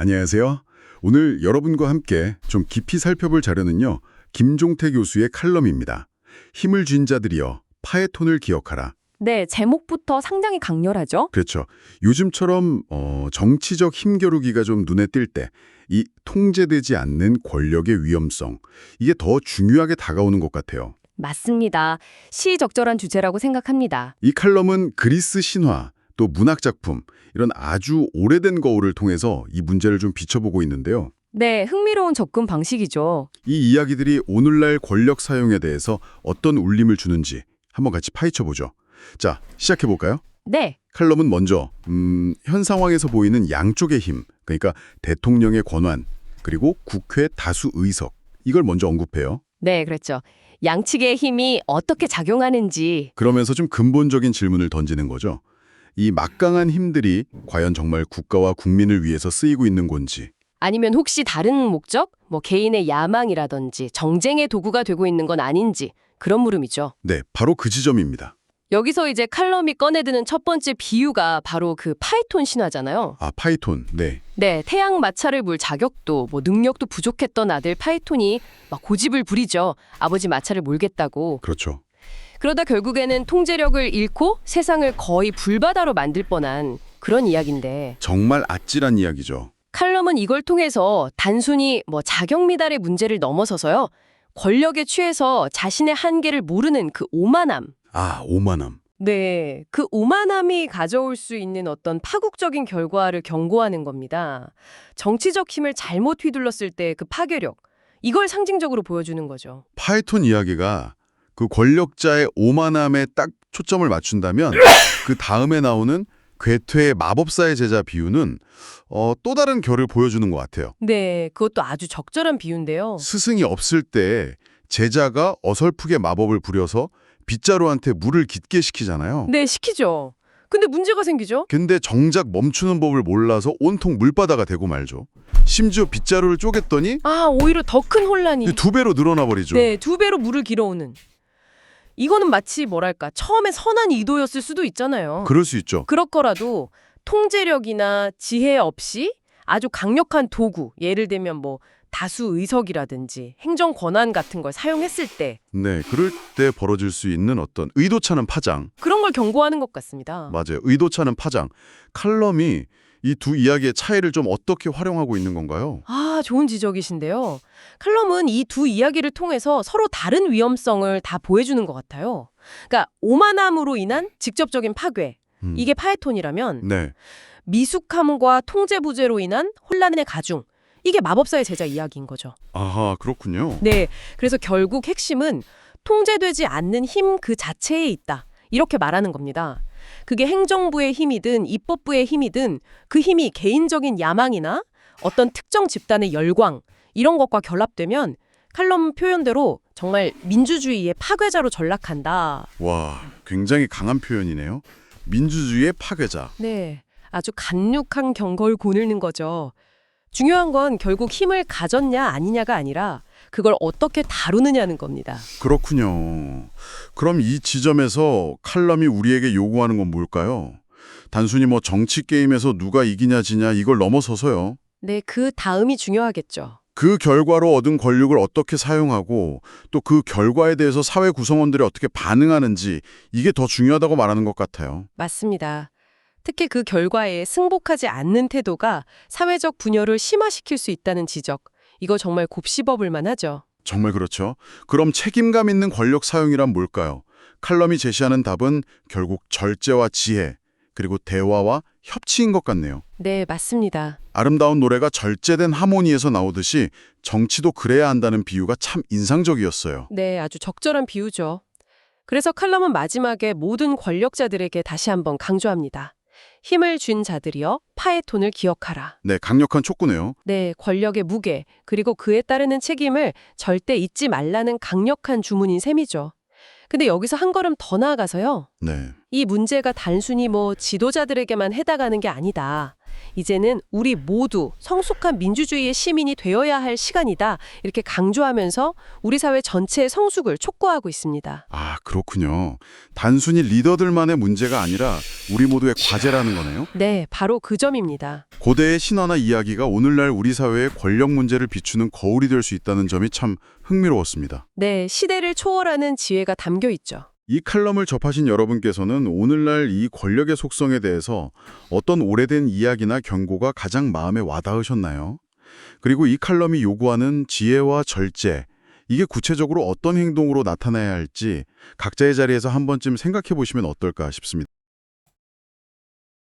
안녕하세요. 오늘 여러분과 함께 좀 깊이 살펴볼 자료는요. 김종태 교수의 칼럼입니다. 힘을 쥔 자들이여 파에톤을 기억하라. 네, 제목부터 상당히 강렬하죠? 그렇죠. 요즘처럼 정치적 힘겨루기가 좀 눈에 띌 때 이 통제되지 않는 권력의 위험성, 이게 더 중요하게 다가오는 것 같아요. 맞습니다. 시적절한 주제라고 생각합니다. 이 칼럼은 그리스 신화, 또 문학 작품, 이런 아주 오래된 거울을 통해서 이 문제를 좀 비춰보고 있는데요. 네, 흥미로운 접근 방식이죠. 이 이야기들이 오늘날 권력 사용에 대해서 어떤 울림을 주는지 한번 같이 파헤쳐보죠. 자, 시작해볼까요? 네, 칼럼은 먼저 현 상황에서 보이는 양쪽의 힘, 그러니까 대통령의 권한, 그리고 국회 다수 의석, 이걸 먼저 언급해요. 네, 그렇죠. 양측의 힘이 어떻게 작용하는지. 그러면서 좀 근본적인 질문을 던지는 거죠. 이 막강한 힘들이 과연 정말 국가와 국민을 위해서 쓰이고 있는 건지. 아니면 혹시 다른 목적? 개인의 야망이라든지 정쟁의 도구가 되고 있는 건 아닌지. 그런 물음이죠. 네, 바로 그 지점입니다. 여기서 이제 칼럼이 꺼내드는 첫 번째 비유가 바로 그 파이톤 신화잖아요. 아, 파이톤. 네. 네, 태양 마차를 물 자격도 능력도 부족했던 아들 파이톤이 막 고집을 부리죠. 아버지 마차를 몰겠다고. 그렇죠. 그러다 결국에는 통제력을 잃고 세상을 거의 불바다로 만들 뻔한 그런 이야기인데, 정말 아찔한 이야기죠. 칼럼은 이걸 통해서 단순히 자격 미달의 문제를 넘어서서요, 권력에 취해서 자신의 한계를 모르는 그 오만함. 아, 오만함. 네, 그 오만함이 가져올 수 있는 어떤 파국적인 결과를 경고하는 겁니다. 정치적 힘을 잘못 휘둘렀을 때 그 파괴력, 이걸 상징적으로 보여주는 거죠. 파이톤 이야기가 그 권력자의 오만함에 딱 초점을 맞춘다면 그 다음에 나오는 괴퇴의 마법사의 제자 비유는 또 다른 결을 보여주는 것 같아요. 네, 그것도 아주 적절한 비유인데요. 스승이 없을 때 제자가 어설프게 마법을 부려서 빗자루한테 물을 깊게 시키잖아요. 네, 시키죠. 근데 문제가 생기죠? 근데 정작 멈추는 법을 몰라서 온통 물바다가 되고 말죠. 심지어 빗자루를 쪼갰더니 아, 오히려 더 큰 혼란이. 2배로 늘어나 버리죠. 네, 2배로 물을 길어오는. 이거는 마치 처음에 선한 의도였을 수도 있잖아요. 그럴 수 있죠. 그렇더라도 통제력이나 지혜 없이 아주 강력한 도구, 예를 들면 다수 의석이라든지 행정 권한 같은 걸 사용했을 때 네, 그럴 때 벌어질 수 있는 어떤 의도차는 파장. 그런 걸 경고하는 것 같습니다. 맞아요. 의도차는 파장. 칼럼이 이 두 이야기의 차이를 좀 어떻게 활용하고 있는 건가요? 아, 좋은 지적이신데요. 칼럼은 이 두 이야기를 통해서 서로 다른 위험성을 다 보여주는 것 같아요. 그러니까 오만함으로 인한 직접적인 파괴, 이게 파에톤이라면 네. 미숙함과 통제 부재로 인한 혼란의 가중, 이게 마법사의 제자 이야기인 거죠. 아하, 그렇군요. 네, 그래서 결국 핵심은 통제되지 않는 힘 그 자체에 있다. 이렇게 말하는 겁니다. 그게 행정부의 힘이든 입법부의 힘이든 그 힘이 개인적인 야망이나 어떤 특정 집단의 열광, 이런 것과 결합되면 칼럼 표현대로 정말 민주주의의 파괴자로 전락한다. 와, 굉장히 강한 표현이네요. 민주주의의 파괴자. 네, 아주 간략한 경고를 거느는 거죠. 중요한 건 결국 힘을 가졌냐 아니냐가 아니라 그걸 어떻게 다루느냐는 겁니다. 그렇군요. 그럼 이 지점에서 칼럼이 우리에게 요구하는 건 뭘까요? 단순히 정치 게임에서 누가 이기냐 지냐 이걸 넘어서서요. 네, 그 다음이 중요하겠죠. 그 결과로 얻은 권력을 어떻게 사용하고 또 그 결과에 대해서 사회 구성원들이 어떻게 반응하는지 이게 더 중요하다고 말하는 것 같아요. 맞습니다. 특히 그 결과에 승복하지 않는 태도가 사회적 분열을 심화시킬 수 있다는 지적, 이거 정말 곱씹어볼 만하죠. 정말 그렇죠. 그럼 책임감 있는 권력 사용이란 뭘까요? 칼럼이 제시하는 답은 결국 절제와 지혜, 그리고 대화와 협치인 것 같네요. 네, 맞습니다. 아름다운 노래가 절제된 하모니에서 나오듯이 정치도 그래야 한다는 비유가 참 인상적이었어요. 네, 아주 적절한 비유죠. 그래서 칼럼은 마지막에 모든 권력자들에게 다시 한번 강조합니다. 힘을 쥔 자들이여 파에톤을 기억하라. 네, 강력한 촉구네요. 네, 권력의 무게, 그리고 그에 따르는 책임을 절대 잊지 말라는 강력한 주문인 셈이죠. 근데 여기서 한 걸음 더 나아가서요. 네. 이 문제가 단순히 지도자들에게만 해당하는 게 아니다. 이제는 우리 모두 성숙한 민주주의의 시민이 되어야 할 시간이다. 이렇게 강조하면서 우리 사회 전체의 성숙을 촉구하고 있습니다. 아, 그렇군요. 단순히 리더들만의 문제가 아니라 우리 모두의 과제라는 거네요. 네, 바로 그 점입니다. 고대의 신화나 이야기가 오늘날 우리 사회의 권력 문제를 비추는 거울이 될 수 있다는 점이 참 흥미로웠습니다. 네, 시대를 초월하는 지혜가 담겨 있죠. 이 칼럼을 접하신 여러분께서는 오늘날 이 권력의 속성에 대해서 어떤 오래된 이야기나 경고가 가장 마음에 와닿으셨나요? 그리고 이 칼럼이 요구하는 지혜와 절제, 이게 구체적으로 어떤 행동으로 나타나야 할지 각자의 자리에서 한 번쯤 생각해 보시면 어떨까 싶습니다.